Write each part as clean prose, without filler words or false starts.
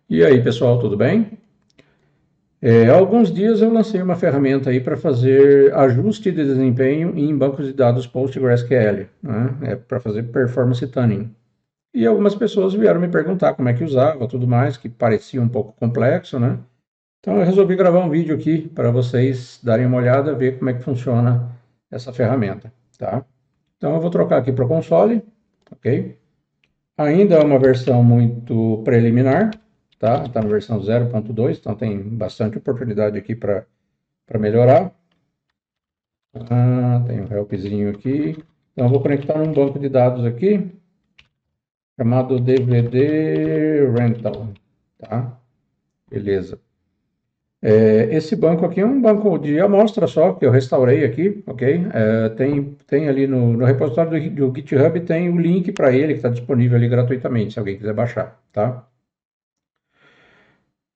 E aí, pessoal, tudo bem? Há alguns dias eu lancei uma ferramenta aí para fazer ajuste de desempenho em bancos de dados PostgreSQL, né? Para fazer performance tuning. E algumas pessoas vieram me perguntar como é que usava, tudo mais, que parecia um pouco complexo, né? Então eu resolvi gravar um vídeo aqui para vocês darem uma olhada, ver como é que funciona essa ferramenta, tá? Então eu vou trocar aqui para o console, ok? Ainda é uma versão muito preliminar, tá? Está na versão 0.2, então tem bastante oportunidade aqui para melhorar. Tem um helpzinho aqui. Então, eu vou conectar num banco de dados aqui, chamado DVD Rental, tá? Beleza. Esse banco aqui é um banco de amostra só, que eu restaurei aqui, ok? Tem ali no repositório do GitHub, tem o link para ele, que está disponível ali gratuitamente, se alguém quiser baixar, tá?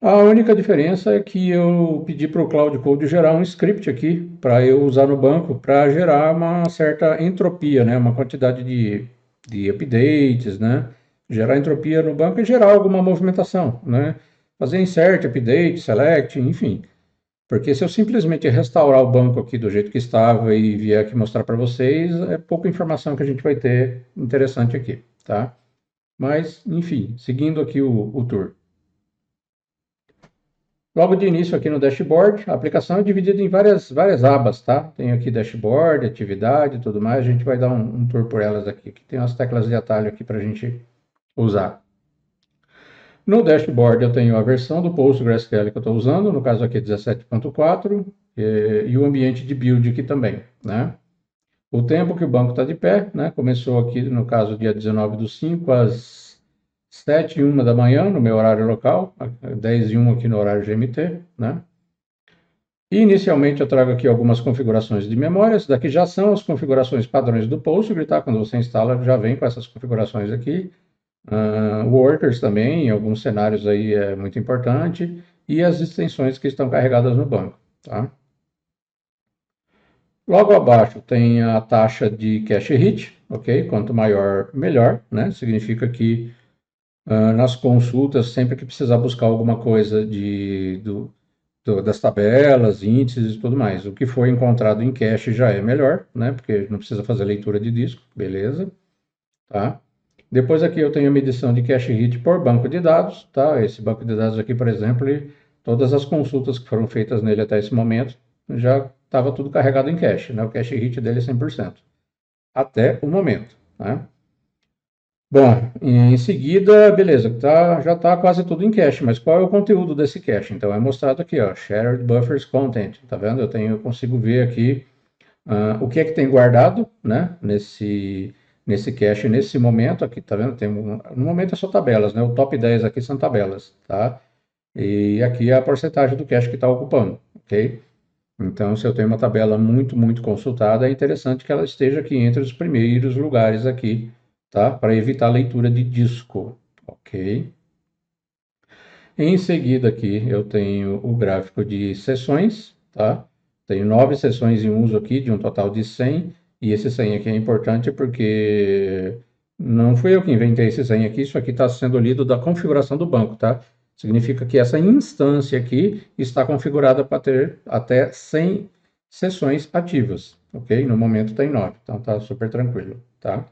A única diferença é que eu pedi para o Cloud Code gerar um script aqui para eu usar no banco para gerar uma certa entropia, né? Uma quantidade de updates, né? Gerar entropia no banco e gerar alguma movimentação, né? Fazer insert, update, select, enfim. Porque se eu simplesmente restaurar o banco aqui do jeito que estava e vier aqui mostrar para vocês, é pouca informação que a gente vai ter interessante aqui, tá? Mas, enfim, seguindo aqui o tour. Logo de início aqui no dashboard, a aplicação é dividida em várias abas, tá? Tem aqui dashboard, atividade e tudo mais. A gente vai dar um tour por elas aqui, que tem umas teclas de atalho aqui para a gente usar. No dashboard eu tenho a versão do PostgreSQL que eu estou usando, no caso aqui 17.4, e o ambiente de build aqui também, né? O tempo que o banco está de pé, né? Começou aqui, no caso, dia 19/5, às 7h01 da manhã, no meu horário local, 10h01 aqui no horário GMT, né? Inicialmente eu trago aqui algumas configurações de memória. Isso daqui já são as configurações padrões do Postgre, tá? Quando você instala, já vem com essas configurações aqui. Workers também, em alguns cenários aí é muito importante. E as extensões que estão carregadas no banco, tá? Logo abaixo tem a taxa de cache hit, ok? Quanto maior, melhor, né? Significa que nas consultas, sempre que precisar buscar alguma coisa das tabelas, índices e tudo mais. O que foi encontrado em cache já é melhor, né? Porque não precisa fazer leitura de disco, beleza? Tá? Depois aqui eu tenho a medição de cache hit por banco de dados, tá? Esse banco de dados aqui, por exemplo, todas as consultas que foram feitas nele até esse momento já estava tudo carregado em cache, né? O cache hit dele é 100%, até o momento, né? Bom, em seguida, beleza, já está quase tudo em cache, mas qual é o conteúdo desse cache? Então é mostrado aqui, ó, Shared Buffers Content, tá vendo? Eu consigo ver aqui o que é que tem guardado, né, nesse cache, nesse momento aqui, tá vendo? No momento é só tabelas, né? O top 10 aqui são tabelas, tá? E aqui é a porcentagem do cache que está ocupando, ok? Então, se eu tenho uma tabela muito consultada, é interessante que ela esteja aqui entre os primeiros lugares aqui, tá? Para evitar a leitura de disco, ok? Em seguida aqui eu tenho o gráfico de sessões, tá? Tenho 9 sessões em uso aqui, de um total de 100, e esse 100 aqui é importante porque não fui eu que inventei esse 100 aqui, isso aqui está sendo lido da configuração do banco, tá? Significa que essa instância aqui está configurada para ter até 100 sessões ativas, ok? No momento tem 9, então tá super tranquilo, tá?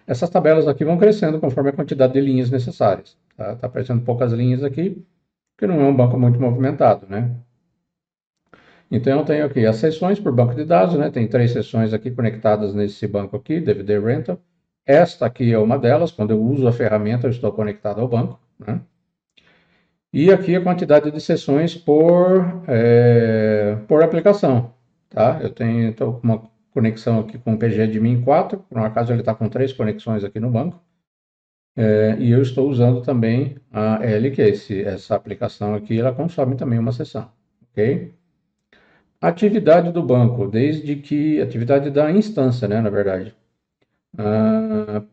Essas tabelas aqui vão crescendo conforme a quantidade de linhas necessárias. Tá aparecendo poucas linhas aqui, porque não é um banco muito movimentado, né? Então eu tenho aqui as sessões por banco de dados, né? Tem 3 sessões aqui conectadas nesse banco aqui, DVD Rental. Esta aqui é uma delas, quando eu uso a ferramenta eu estou conectado ao banco, né? E aqui a quantidade de sessões por aplicação, tá? Estou com uma conexão aqui com o PGAdmin 4, por um acaso ele está com 3 conexões aqui no banco. E eu estou usando também a L, que é essa aplicação aqui, ela consome também uma sessão, ok? Atividade do banco, atividade da instância, né, na verdade,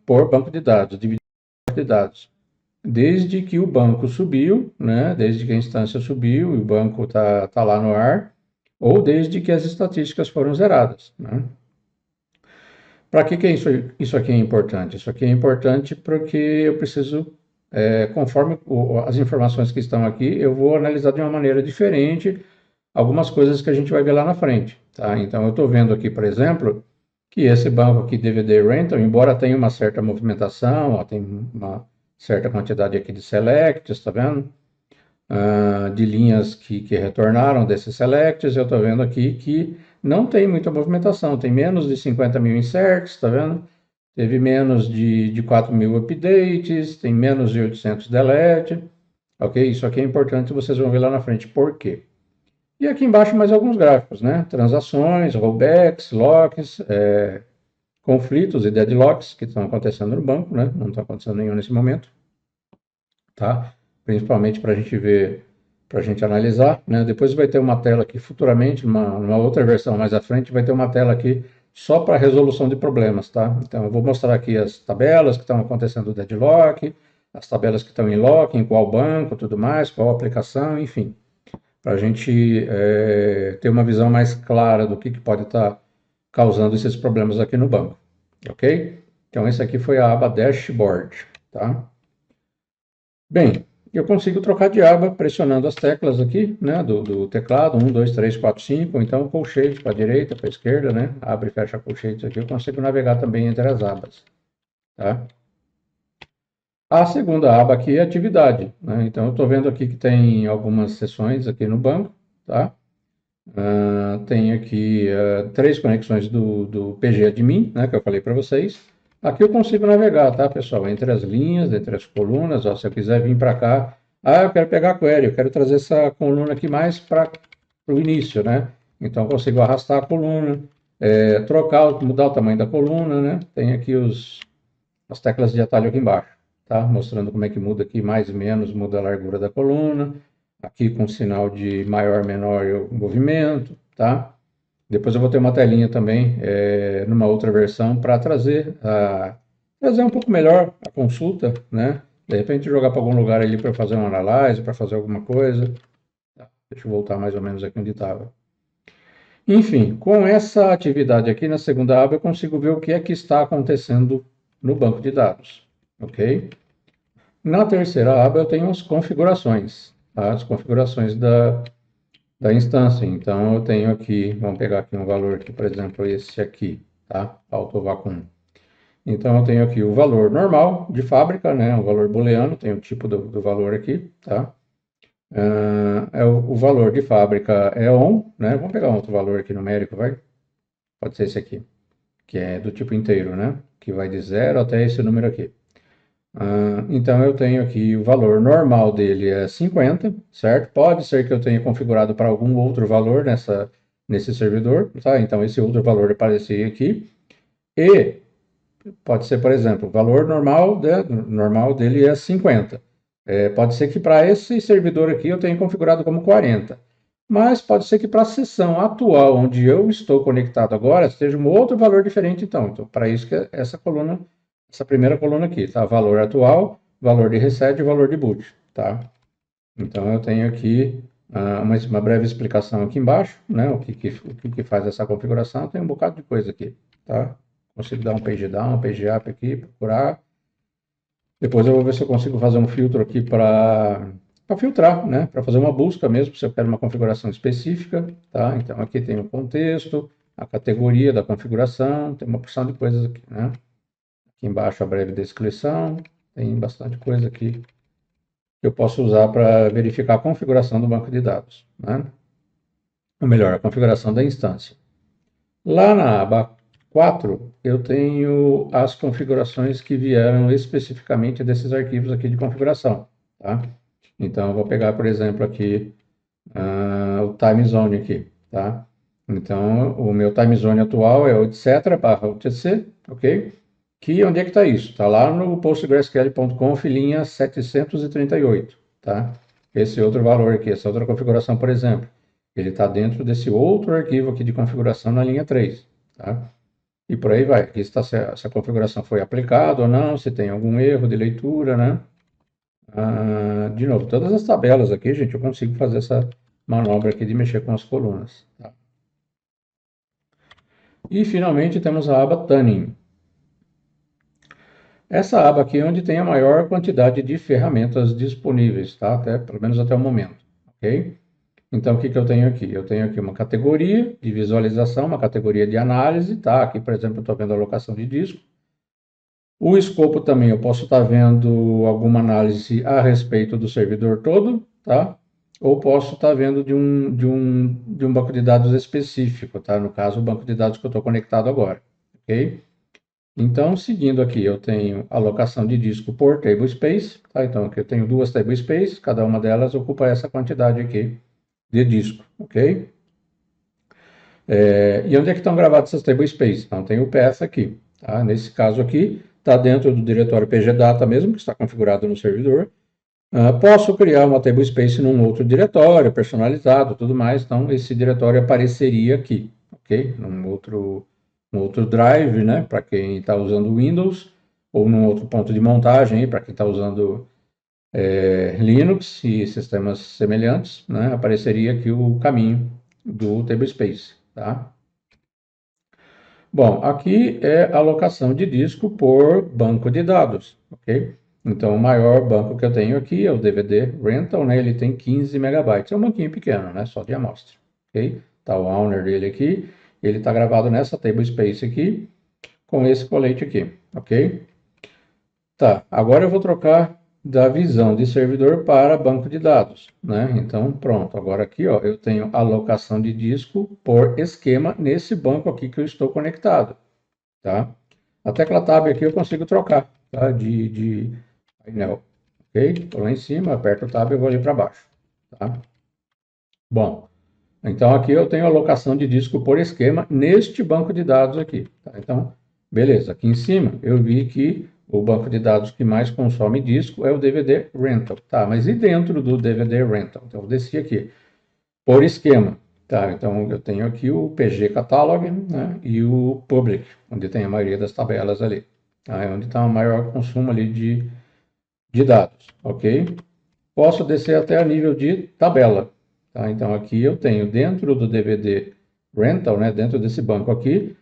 por banco de dados, dividido por banco de dados. Desde que o banco subiu, né, desde que a instância subiu e o banco tá lá no ar, ou desde que as estatísticas foram zeradas, né? Para que isso aqui é importante? Isso aqui é importante porque eu preciso conforme as informações que estão aqui, eu vou analisar de uma maneira diferente algumas coisas que a gente vai ver lá na frente, tá? Então, eu estou vendo aqui, por exemplo, que esse banco aqui, DVD Rental, embora tenha uma certa movimentação, ó, tem uma certa quantidade aqui de selects, tá vendo? De linhas que retornaram desses selects, eu estou vendo aqui que não tem muita movimentação, tem menos de 50 mil inserts, tá vendo? Teve menos de 4 mil updates, tem menos de 800 delete, ok? Isso aqui é importante, vocês vão ver lá na frente por quê. E aqui embaixo mais alguns gráficos, né? Transações, rollbacks, locks, conflitos e deadlocks que estão acontecendo no banco, né? Não está acontecendo nenhum nesse momento, tá? Principalmente para a gente ver, para a gente analisar, né? Depois vai ter uma tela aqui futuramente, numa outra versão mais à frente, vai ter uma tela aqui só para resolução de problemas, tá? Então eu vou mostrar aqui as tabelas que estão acontecendo no deadlock, as tabelas que estão em lock, em qual banco, tudo mais, qual aplicação, enfim, para a gente ter uma visão mais clara do que pode estar causando esses problemas aqui no banco, ok? Então esse aqui foi a aba Dashboard, tá? Bem, eu consigo trocar de aba pressionando as teclas aqui, né, do teclado, 1, 2, 3, 4, 5, então colchete para a direita, para a esquerda, né, abre e fecha colchetes aqui, eu consigo navegar também entre as abas, tá? A segunda aba aqui é atividade, né, então eu estou vendo aqui que tem algumas sessões aqui no banco, tá? Tem aqui 3 conexões do PG Admin, né, que eu falei para vocês. Aqui eu consigo navegar, tá, pessoal? Entre as linhas, entre as colunas. Ó, se eu quiser vir para cá, eu quero pegar a query, eu quero trazer essa coluna aqui mais para o início, né? Então eu consigo arrastar a coluna, trocar, mudar o tamanho da coluna, né? Tem aqui as teclas de atalho aqui embaixo, tá? Mostrando como é que muda aqui mais e menos, muda a largura da coluna. Aqui com sinal de maior, menor o movimento, tá? Depois eu vou ter uma telinha também, numa outra versão, para trazer um pouco melhor a consulta, né? De repente jogar para algum lugar ali para fazer uma análise, para fazer alguma coisa. Tá, deixa eu voltar mais ou menos aqui onde estava. Enfim, com essa atividade aqui na segunda aba, eu consigo ver o que é que está acontecendo no banco de dados, ok? Na terceira aba, eu tenho as configurações, tá? As configurações da instância. Então, eu tenho aqui, vamos pegar aqui um valor aqui, por exemplo, esse aqui, tá? Autovacum. Então, eu tenho aqui o valor normal de fábrica, né? O valor booleano, tem o tipo do valor aqui, tá? O valor de fábrica é on, né? Vamos pegar um outro valor aqui numérico, vai? Pode ser esse aqui, que é do tipo inteiro, né? Que vai de 0 até esse número aqui. Então eu tenho aqui o valor normal dele é 50, certo? Pode ser que eu tenha configurado para algum outro valor nesse servidor, tá? Então esse outro valor aparecer aqui. E pode ser, por exemplo, o valor normal dele é 50. Pode ser que para esse servidor aqui eu tenha configurado como 40. Mas pode ser que para a sessão atual, onde eu estou conectado agora, esteja um outro valor diferente, então. Então, para isso que é essa primeira coluna aqui, tá? Valor atual, valor de reset e valor de boot, tá? Então, eu tenho aqui uma breve explicação aqui embaixo, né? O que faz essa configuração. Tem um bocado de coisa aqui, tá? Consigo dar um page down, page up aqui, procurar. Depois eu vou ver se eu consigo fazer um filtro aqui para filtrar, né? Para fazer uma busca mesmo, se eu quero uma configuração específica, tá? Então aqui tem o contexto, a categoria da configuração, tem uma porção de coisas aqui, né? Aqui embaixo a breve descrição, tem bastante coisa aqui que eu posso usar para verificar a configuração do banco de dados, né? Ou melhor, a configuração da instância. Lá na aba 4, eu tenho as configurações que vieram especificamente desses arquivos aqui de configuração, tá? Então, eu vou pegar, por exemplo, aqui o time zone aqui, tá? Então, o meu time zone atual é o etc/utc, ok? Que onde é que está isso? Está lá no postgresql.conf, linha 738, tá? Esse outro valor aqui, essa outra configuração, por exemplo, ele está dentro desse outro arquivo aqui de configuração na linha 3, tá? E por aí vai. Aqui está se a configuração foi aplicada ou não, se tem algum erro de leitura, né? De novo, todas as tabelas aqui, gente, eu consigo fazer essa manobra aqui de mexer com as colunas, tá? E finalmente temos a aba Tuning. Essa aba aqui é onde tem a maior quantidade de ferramentas disponíveis, tá? Pelo menos até o momento, ok? Então, o que eu tenho aqui? Eu tenho aqui uma categoria de visualização, uma categoria de análise, tá? Aqui, por exemplo, eu estou vendo a alocação de disco. O escopo também, eu posso estar vendo alguma análise a respeito do servidor todo, tá? Ou posso estar vendo de um banco de dados específico, tá? No caso, o banco de dados que eu estou conectado agora, ok? Então, seguindo aqui, eu tenho alocação de disco por table space, tá? Então, aqui eu tenho duas table space, cada uma delas ocupa essa quantidade aqui de disco, ok? E onde é que estão gravadas essas table space? Então, tem o path aqui, tá? Nesse caso aqui, está dentro do diretório pgdata mesmo, que está configurado no servidor. Posso criar uma table space num outro diretório, personalizado, tudo mais, então esse diretório apareceria aqui, ok? Num outro drive, né, para quem está usando Windows, ou num outro ponto de montagem, para quem está usando Linux e sistemas semelhantes, né, apareceria aqui o caminho do tablespace, tá? Bom, aqui é a alocação de disco por banco de dados, ok? Então, o maior banco que eu tenho aqui é o DVD Rental, né? Ele tem 15 megabytes, é um banquinho pequeno, né? Só de amostra, ok? Tá o owner dele aqui, ele está gravado nessa table space aqui, com esse colete aqui, ok? Tá, agora eu vou trocar da visão de servidor para banco de dados, né? Então, pronto, agora aqui, ó, eu tenho alocação de disco por esquema nesse banco aqui que eu estou conectado, tá? A tecla Tab aqui eu consigo trocar, tá? De painel, ok? Estou lá em cima, aperto o Tab e vou ali para baixo, tá? Bom, então aqui eu tenho alocação de disco por esquema neste banco de dados aqui, tá? Então, beleza, aqui em cima eu vi que o banco de dados que mais consome disco é o DVD Rental, tá? Mas e dentro do DVD Rental? Então, eu desci aqui, por esquema, tá? Então, eu tenho aqui o PG Catalog, né? E o Public, onde tem a maioria das tabelas ali, tá? É onde está o maior consumo ali de dados, ok? Posso descer até a nível de tabela, tá? Então, aqui eu tenho dentro do DVD Rental, né? Dentro desse banco aqui,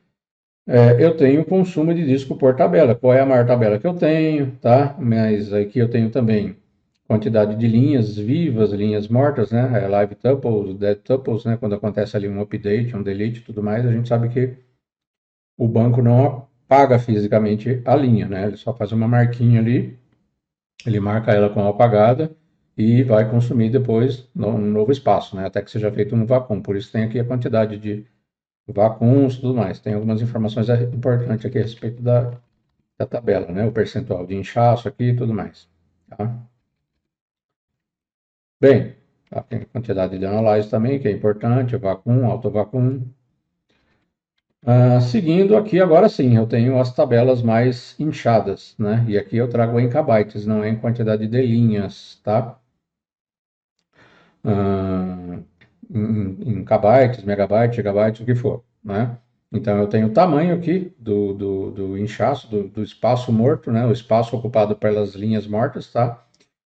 eu tenho consumo de disco por tabela. Qual é a maior tabela que eu tenho, tá? Mas aqui eu tenho também quantidade de linhas vivas, linhas mortas, né? Live tuples, dead tuples, né? Quando acontece ali um update, um delete e tudo mais, a gente sabe que o banco não apaga fisicamente a linha, né? Ele só faz uma marquinha ali, ele marca ela como apagada e vai consumir depois um novo espaço, né? Até que seja feito um vacuum. Por isso tem aqui a quantidade de vacuums e tudo mais. Tem algumas informações importantes aqui a respeito da tabela, né? O percentual de inchaço aqui e tudo mais, tá? Bem, tem a quantidade de analyze também, que é importante, vacuum, autovacuum. Seguindo aqui, agora sim, eu tenho as tabelas mais inchadas, né? E aqui eu trago em kbytes, não é em quantidade de linhas, tá? Em kbytes, megabytes, gigabytes, o que for, né? Então, eu tenho o tamanho aqui do inchaço, do espaço morto, né? O espaço ocupado pelas linhas mortas, tá?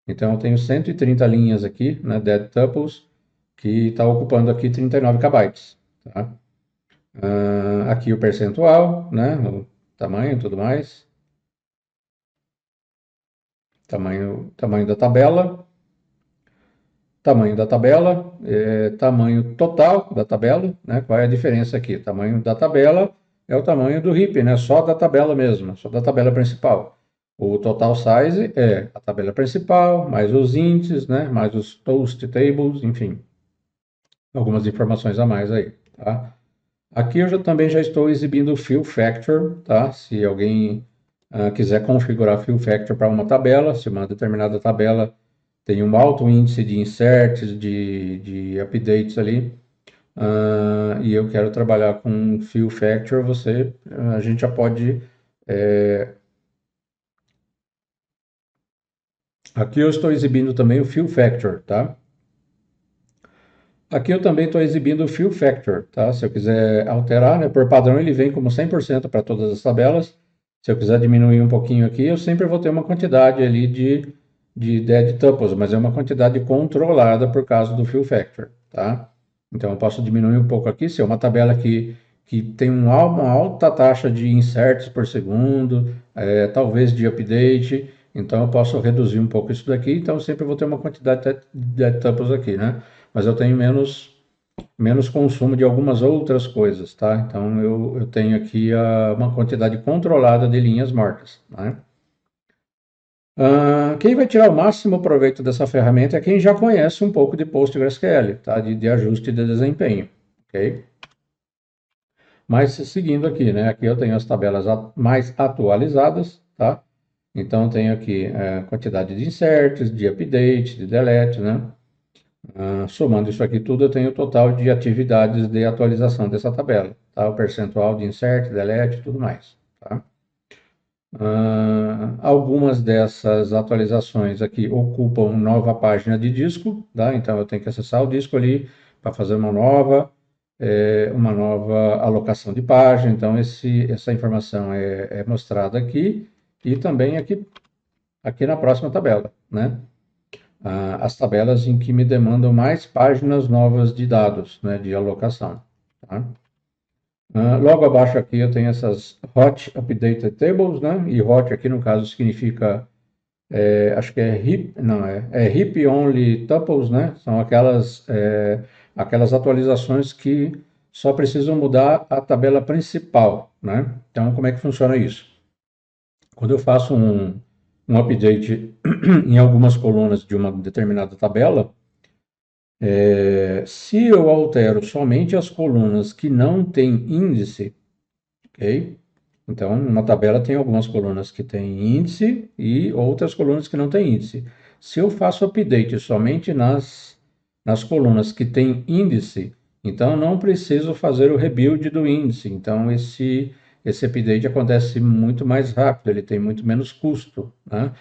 Então, eu tenho 130 linhas aqui, né? Dead tuples, que está ocupando aqui 39 kbytes, tá? Aqui o percentual, né? O tamanho e tudo mais. Tamanho da tabela. Tamanho da tabela, tamanho total da tabela, né? Qual é a diferença aqui? O tamanho da tabela é o tamanho do heap, né? Só da tabela mesmo, só da tabela principal. O total size é a tabela principal, mais os índices, né? Mais os toast tables, enfim, algumas informações a mais aí, tá? Aqui eu também já estou exibindo o fill factor, tá? Se alguém quiser configurar fill factor para uma tabela, se uma determinada tabela tem um alto índice de inserts, de updates ali, e eu quero trabalhar com fill factor, a gente já pode... aqui eu estou exibindo também o fill factor, tá? Aqui eu também estou exibindo o fill factor, tá? Se eu quiser alterar, né, por padrão ele vem como 100% para todas as tabelas. Se eu quiser diminuir um pouquinho aqui, eu sempre vou ter uma quantidade ali de dead tuples, mas é uma quantidade controlada por causa do fill factor, tá? Então eu posso diminuir um pouco aqui, se é uma tabela que que tem uma alta taxa de inserts por segundo, talvez de update, então eu posso reduzir um pouco isso daqui, então eu sempre vou ter uma quantidade de tuples aqui, né? Mas eu tenho menos consumo de algumas outras coisas, tá? Então eu tenho aqui uma quantidade controlada de linhas mortas, né? Quem vai tirar o máximo proveito dessa ferramenta é quem já conhece um pouco de PostgreSQL, tá? De ajuste de desempenho, ok? Mas seguindo aqui, né? Aqui eu tenho as tabelas mais atualizadas, tá? Então eu tenho aqui quantidade de inserts, de update, de delete, né? Somando isso aqui tudo, eu tenho o total de atividades de atualização dessa tabela, tá? O percentual de insert, delete e tudo mais, tá? Algumas dessas atualizações aqui ocupam nova página de disco, tá? Então eu tenho que acessar o disco ali para fazer uma nova alocação de página. Então essa informação é mostrada aqui e também aqui na próxima tabela, né? As tabelas em que me demandam mais páginas novas de dados, né, de alocação, tá? Logo abaixo aqui eu tenho essas Hot Updated Tables, né? E Hot aqui no caso significa, acho que é heap, não, é heap only tuples, né? São aquelas atualizações que só precisam mudar a tabela principal, né? Então, como é que funciona isso? Quando eu faço um update em algumas colunas de uma determinada tabela, se eu altero somente as colunas que não têm índice, ok? Então, uma tabela tem algumas colunas que têm índice e outras colunas que não têm índice. Se eu faço update somente nas colunas que têm índice, então não preciso fazer o rebuild do índice. Então, esse update acontece muito mais rápido, ele tem muito menos custo, né?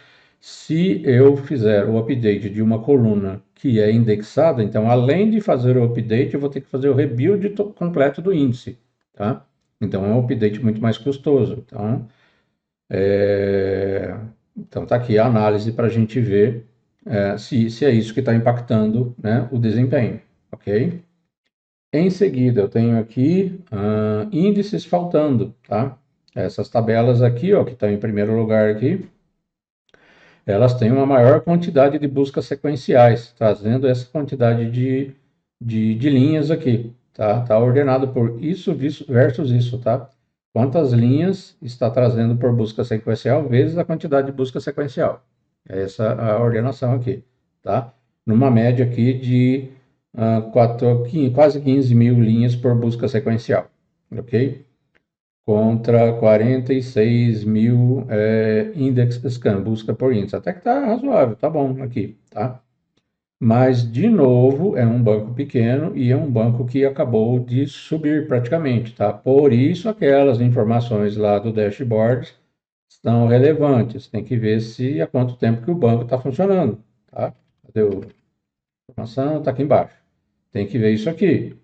Se eu fizer o update de uma coluna que é indexada, então, além de fazer o update, eu vou ter que fazer o rebuild completo do índice, tá? Então, é um update muito mais custoso. Então tá aqui a análise para a gente ver se é isso que está impactando, né, o desempenho, ok? Em seguida, eu tenho aqui índices faltando, tá? Essas tabelas aqui, ó, que estão em primeiro lugar aqui, elas têm uma maior quantidade de buscas sequenciais, trazendo essa quantidade de linhas aqui, tá? Tá ordenado por isso versus isso, tá? Quantas linhas está trazendo por busca sequencial vezes a quantidade de busca sequencial. Essa é a ordenação aqui, tá? Numa média aqui de quase 15 mil linhas por busca sequencial, ok? Contra 46 mil index scan, busca por índice. Até que tá razoável, tá bom aqui, tá? Mas, de novo, é um banco pequeno e é um banco que acabou de subir praticamente, tá? Por isso, aquelas informações lá do dashboard são relevantes. Tem que ver se há quanto tempo que o banco está funcionando, tá? Cadê a informação? Está aqui embaixo. Tem que ver isso aqui,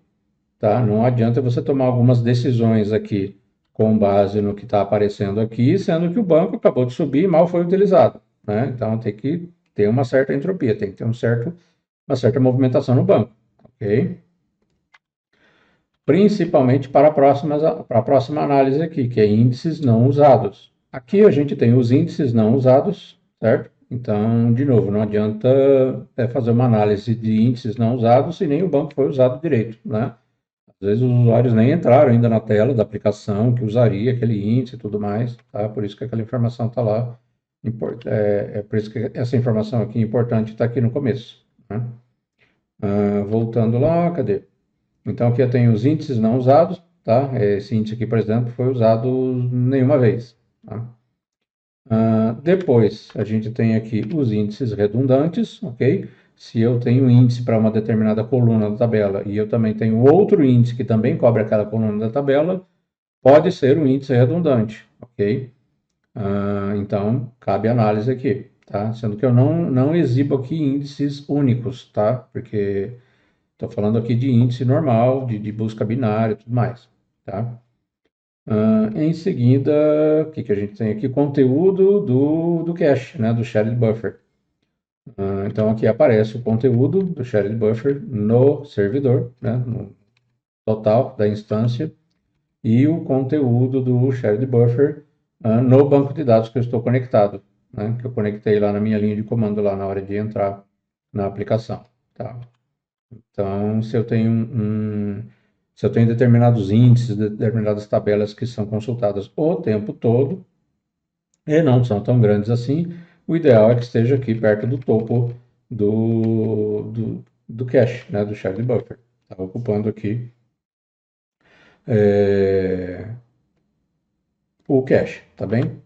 tá? Não adianta você tomar algumas decisões aqui com base no que está aparecendo aqui, sendo que o banco acabou de subir e mal foi utilizado, né? Então, tem que ter uma certa entropia, tem que ter uma certa movimentação no banco, ok? Principalmente para a próxima análise aqui, que é índices não usados. Aqui a gente tem os índices não usados, certo? Então, de novo, não adianta fazer uma análise de índices não usados se nem o banco foi usado direito, né? Às vezes os usuários nem entraram ainda na tela da aplicação que usaria aquele índice e tudo mais, tá? Por isso que aquela informação está lá. Por isso que essa informação aqui importante está aqui no começo, né? Voltando lá, cadê? Então aqui eu tenho os índices não usados, tá? Esse índice aqui, por exemplo, foi usado nenhuma vez, tá? Depois a gente tem aqui os índices redundantes, ok? Se eu tenho um índice para uma determinada coluna da tabela e eu também tenho outro índice que também cobre aquela coluna da tabela, pode ser um índice redundante, ok? Então cabe análise aqui, tá? Sendo que eu não exibo aqui índices únicos, tá? Porque estou falando aqui de índice normal, de busca binária e tudo mais, tá? Em seguida, o que a gente tem aqui? Conteúdo do cache, né? Do shared buffer. Então, aqui aparece o conteúdo do shared buffer no servidor, né? No total da instância. e o conteúdo do shared buffer no banco de dados que eu estou conectado, né? Que eu conectei lá na minha linha de comando lá na hora de entrar na aplicação, tá? Então, se eu tenho determinados índices, determinadas tabelas que são consultadas o tempo todo e não são tão grandes assim, o ideal é que esteja aqui perto do topo do cache, né, do shared buffer. Está ocupando aqui o cache, tá bem?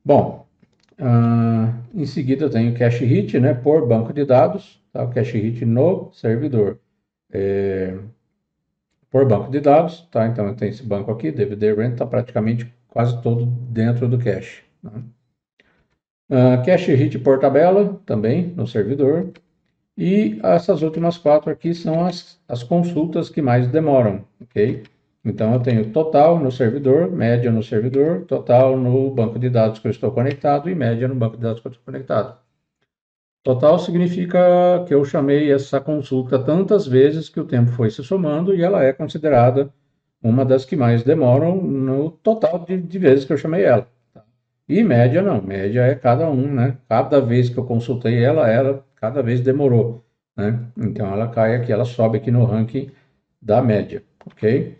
Bom, em seguida eu tenho cache hit, né, por banco de dados, tá? O cache hit no servidor. Por banco de dados, tá? Então eu tenho esse banco aqui, DVD Rent, está praticamente quase todo dentro do cache. Né? Cache hit por tabela, também no servidor. E essas últimas quatro aqui são as consultas que mais demoram, ok? Então eu tenho total no servidor, média no servidor, total no banco de dados que eu estou conectado e média no banco de dados que eu estou conectado. Total significa que eu chamei essa consulta tantas vezes que o tempo foi se somando e ela é considerada uma das que mais demoram no total de vezes que eu chamei ela. E média não, média é cada um, né? Cada vez que eu consultei ela cada vez demorou, né? Então ela cai aqui, ela sobe aqui no ranking da média, ok?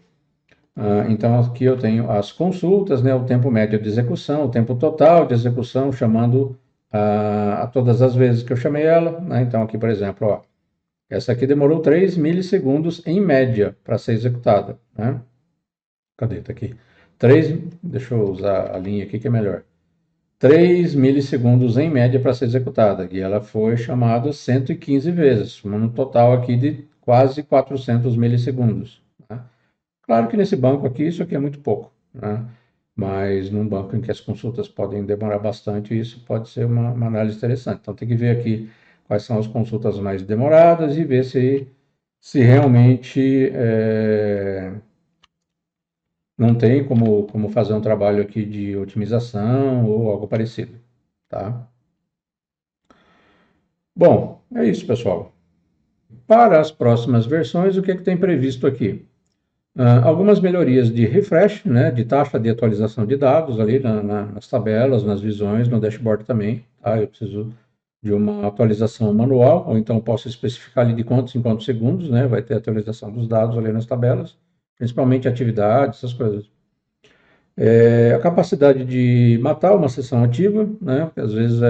Então aqui eu tenho as consultas, né? O tempo médio de execução, o tempo total de execução, chamando a todas as vezes que eu chamei ela, né? Então aqui, por exemplo, ó, essa aqui demorou 3 milissegundos em média para ser executada, né? Cadê? Tá aqui. 3, deixa eu usar a linha aqui que é melhor. 3 milissegundos em média para ser executada, e ela foi chamada 115 vezes, um total aqui de quase 400 milissegundos. Né? Claro que nesse banco aqui, isso aqui é muito pouco, né? Mas num banco em que as consultas podem demorar bastante, isso pode ser uma análise interessante. Então tem que ver aqui quais são as consultas mais demoradas e ver se realmente não tem como fazer um trabalho aqui de otimização ou algo parecido, tá? Bom, é isso, pessoal. Para as próximas versões, o que é que tem previsto aqui? Algumas melhorias de refresh, né, de taxa de atualização de dados ali nas tabelas, nas visões, no dashboard também. Tá? Eu preciso de uma atualização manual, ou então posso especificar ali de quantos em quantos segundos, né, vai ter atualização dos dados ali nas tabelas, principalmente atividades, essas coisas. A capacidade de matar uma sessão ativa, né, porque às vezes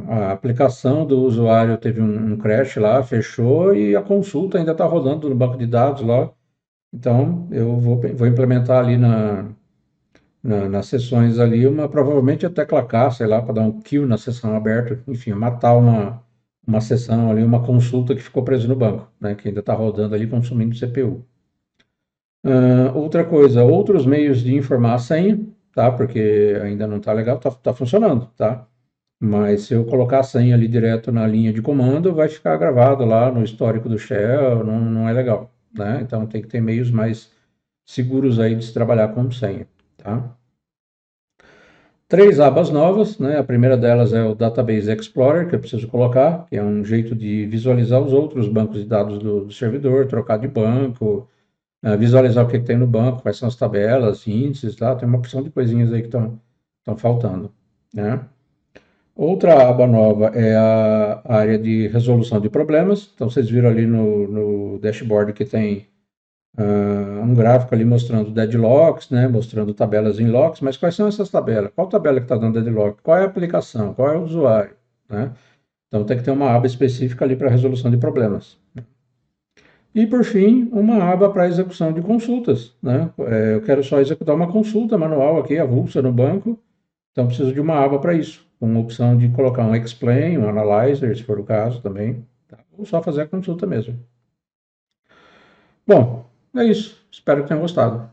a aplicação do usuário teve um crash lá, fechou e a consulta ainda está rodando no banco de dados lá. Então, eu vou implementar ali nas sessões ali, provavelmente a tecla K, sei lá, para dar um kill na sessão aberta, enfim, matar uma sessão ali, uma consulta que ficou presa no banco, né, que ainda está rodando ali consumindo CPU. Outra coisa, outros meios de informar a senha, tá, porque ainda não está legal, tá funcionando, tá? Mas se eu colocar a senha ali direto na linha de comando, vai ficar gravado lá no histórico do shell, não é legal, né? Então tem que ter meios mais seguros aí de se trabalhar com senha, tá? 3 abas novas, né? A primeira delas é o Database Explorer, que eu preciso colocar, que é um jeito de visualizar os outros bancos de dados do servidor, trocar de banco, visualizar o que tem no banco, quais são as tabelas, índices, tá? Tem uma porção de coisinhas aí que estão faltando, né? Outra aba nova é a área de resolução de problemas. Então, vocês viram ali no dashboard que tem um gráfico ali mostrando deadlocks, né, mostrando tabelas em locks, mas quais são essas tabelas? Qual tabela que está dando deadlock? Qual é a aplicação? Qual é o usuário? Né? Então, tem que ter uma aba específica ali para resolução de problemas. E, por fim, uma aba para execução de consultas. Né? Eu quero só executar uma consulta manual aqui, avulsa no banco, então preciso de uma aba para isso, com a opção de colocar um explain, um analyzer, se for o caso também, tá? Ou só fazer a consulta mesmo. Bom, é isso. Espero que tenham gostado.